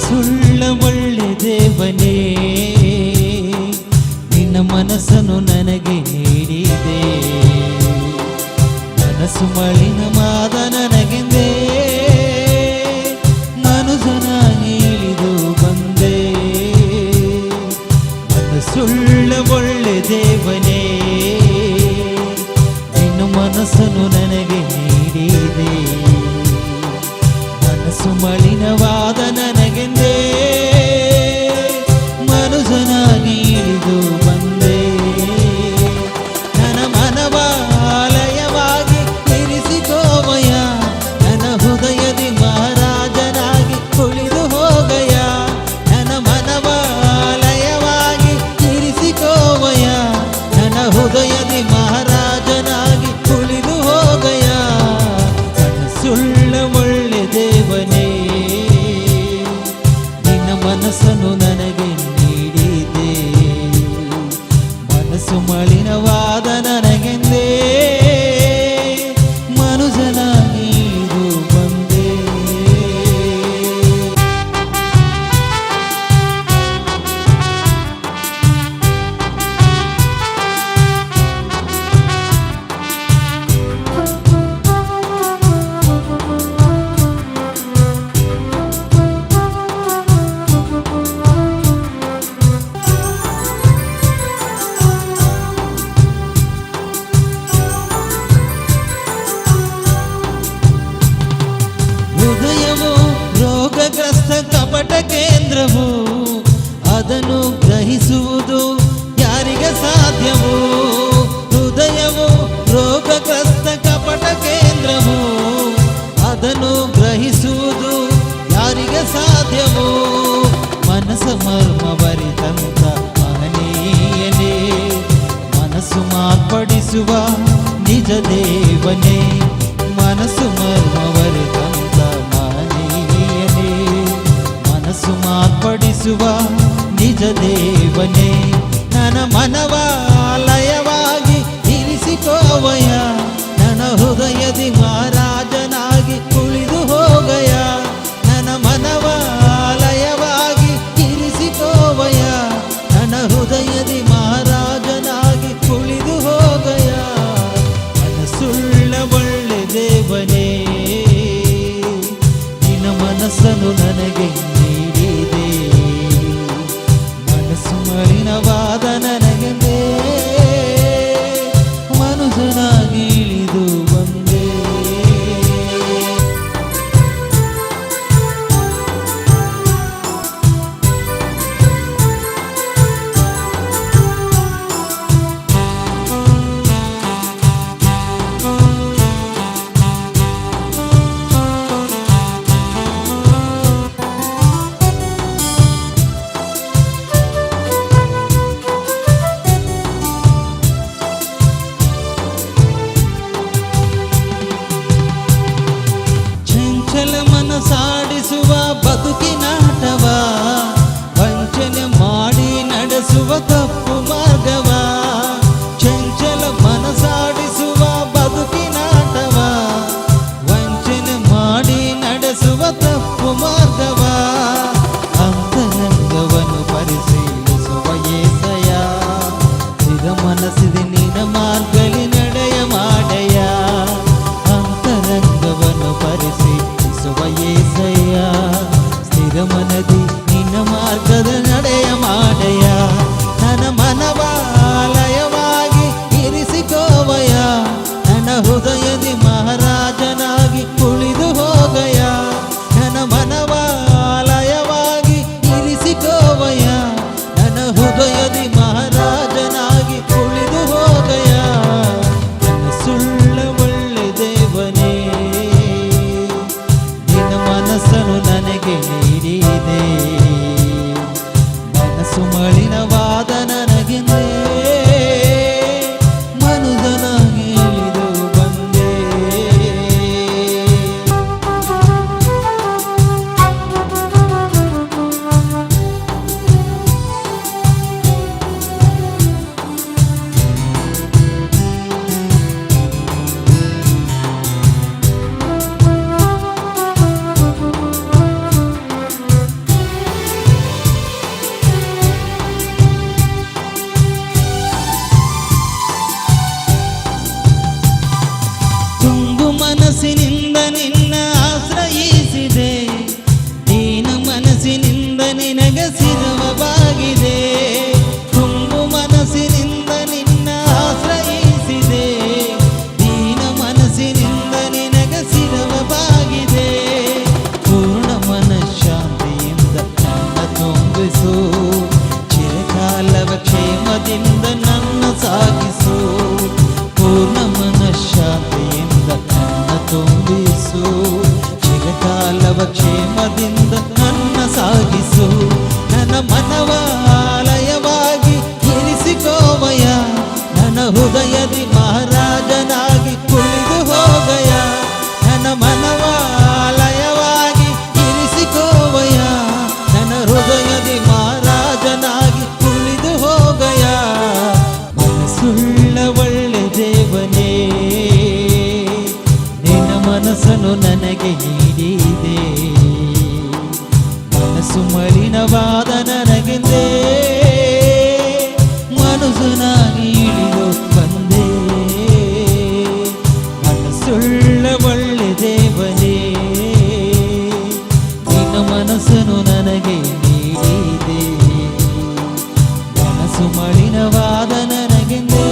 ಮನಸ್ಸುಳ್ಳ ಒಳ್ಳೆ ದೇವನೇ, ನಿನ್ನ ಮನಸ್ಸನ್ನು ನನಗೆ ನೀಡಿದೆ. ಮನಸ್ಸು ಮಲಿನವಾದ ನನಗೆಂದೇ ಮನುಜನಾಗಿ ಇಳಿದು ಬಂದೆ. ಮನಸ್ಸುಳ್ಳ ಒಳ್ಳೆ ದೇವನೇ, ನಿನ್ನ ಮನಸ್ಸನ್ನು ನನಗೆ ನೀಡಿದೆ. ಮನಸ್ಸು ಮಲಿನವಾದ ನನಗೆಂದೇ ಮನುಜನಾಗಿ ಇಳಿದು ಬಂದೆ. ನನ್ನ ಮನವಾಲಯವಾಗಿ ಇರಿಸಿಕೋವಯ, ನನ್ನ ಹೃದಯದಿ ಮಹಾರಾಜನಾಗಿ ಕುಳಿದು ಹೋಗಯ. ನನ್ನ ಮನವಾಲಯವಾಗಿ ಇರಿಸಿಕೋವಯ, ನನ್ನ ಹೃದಯದಿ ಮಹಾರಾಜನಾಗಿ ಕುಳಿದು ಹೋಗಯ. ಮನಸ್ಸುಳ್ಳ ಒಳ್ಳೆ ದೇವನೇ, ನಿನ್ನ ಮನಸ್ಸನ್ನು ನನಗೆ ನೀಡಿದೆ. ಮನಸ್ಸು ಮಲಿನವಾದ ನನಗೆಂದೇ ಮನುಜನಾಗಿ ಇಳಿದು ಬಂದೆ. ಹೃದಯವು ರೋಗಗ್ರಸ್ತ ಕಪಟ ಕೇಂದ್ರವು, ಅದನ್ನು ಗ್ರಹಿಸುವುದು ಯಾರಿಗೆ ಸಾಧ್ಯವು? ಹೃದಯವು ರೋಗಗ್ರಸ್ತ ಕಪಟ ಕೇಂದ್ರವು, ಅದನ್ನು ಗ್ರಹಿಸುವುದು ಯಾರಿಗೆ ಸಾಧ್ಯವು? ಮನಸ್ಸು ಮರ್ಮ ಬರಿದಂತ ಮಹನೀಯನೇ, ಮನಸ್ಸು ಮಾರ್ಪಡಿಸುವ ನಿಜ ದೇವನೇ. ಮನಸ್ಸು ಮರ್ಮ ಬರಿದಂತ ಮಹನೀಯನೇ, ಮನಸ್ಸು ಮಾರ್ಪಡಿಸುವ ನಿಜ ದೇವನೇ. ನನ್ನ ಮನವಾಲಯವಾಗಿ ಇರಿಸಿಕೋವಯ, ನನ್ನ ಹೃದಯದಿ ಮಹಾರಾಜನಾಗಿ ಕುಳಿದು ಹೋಗಯ. ನನ್ನ ಮನವಾಲಯವಾಗಿ ಇರಿಸಿಕೋವಯ, ನನ್ನ ಹೃದಯದಿ ಮಹಾರಾಜನಾಗಿ ಕುಳಿದು ಹೋಗಯ. ಮನಸ್ಸುಳ್ಳ ಒಳ್ಳೆ ದೇವನೇ, ನಿನ್ನ ಮನಸ್ಸನ್ನು ನನಗೆ ನೀಡಿದೆ. ಮನಸ್ಸು ಮಲಿನವಾದ ನನಗೆಂದೇ ಮನುಜನಾಗಿ ಇಳಿದು ಬಂದೆ. ಚಂಚಲ ಮನಸಾಡಿಸುವ ಬದುಕಿನಾಟವ, ವಂಚನೆ ಮಾಡಿ ನಡೆಸುವ ತಪ್ಪು ಮಾರ್ಗವ. ಚಂಚಲ ಮನಸಾಡಿಸುವ ಬದುಕಿನಾಟವ, ವಂಚನೆ ಮಾಡಿ ನಡೆಸುವ ತಪ್ಪು ಮಾರ್ಗವ. ಅಂತರಂಗವನ್ನು ಪರಿಶೀಲಿಸುವ ಏಸಯ, ಸ್ಥಿರ ಮನಸ್ಸಿದೆ ನಿನ್ನ ಮಾರ್ಗಲಿ ನಡೆಯ ಮಾಡಯ. ಅಂತರಂಗವನ್ನು ಪರಿಶೀಲಿಸುವ ಏಸಯ್ಯ, ಸ್ಥಿರ ಮನದಿ ನಿನ್ನ ಮಾರ್ಗದ ನಡೆಯ ಮಾಡಯ. ನನ್ನ ಮನವಾಲಯವಾಗಿ ಇರಿಸಿಕೋವಯ, ನನ್ನ ಹೃದಯದಿ ಮಹಾರಾಜನಾಗಿ ಕುಳಿದು ಹೋಗಯ. ನನ್ನ ಮನವಾಲಯವಾಗಿ ಇರಿಸಿಕೋವಯ, ನನ್ನ ಹೃದಯದಿ ಮಹಾರಾಜನಾಗಿ ಕುಳಿದು ಹೋಗಯ. ಪ್ರೇಮದಿಂದ ನನ್ನ ಸಾಗಿಸು ನನ್ನ ಮನವ ಆಲಯವಾಗಿ ಇರಿಸಿಕೋವಯ ನನ್ನ ಹೃದಯದಿ ಮಹಾರಾಜನಾಗಿ ಕುಳಿದು ಹೋಗಯ ನನ್ನ ಮನವ ಆಲಯವಾಗಿ ಇರಿಸಿಕೋವಯ ನನ್ನ ಹೃದಯದಿ ಮಹಾರಾಜನಾಗಿ ಕುಳಿದು ಹೋಗಯ ಮನಸ್ಸುಳ್ಳ ಒಳ್ಳೆ ದೇವನೇ ನಿನ್ನ ಮನಸ್ಸನ್ನು ನನಗೆ ನೀಡಿದೆ ಮನಸ್ಸು ಮಲಿನವಾದ ನನಗೆಂದೇ ಮನಸ್ಸನಾಗಿ ಇಳಿದು ಬಂದೆ ಮನಸ್ಸುಳ್ಳ ಒಳ್ಳೆ ದೇವನೇ ನಿನ್ನ ಮನಸ್ಸನ್ನು ನನಗೆ ನೀಡಿದೆ ಮನಸ್ಸು ಮಲಿನವಾದ ನನಗೆಂದೇ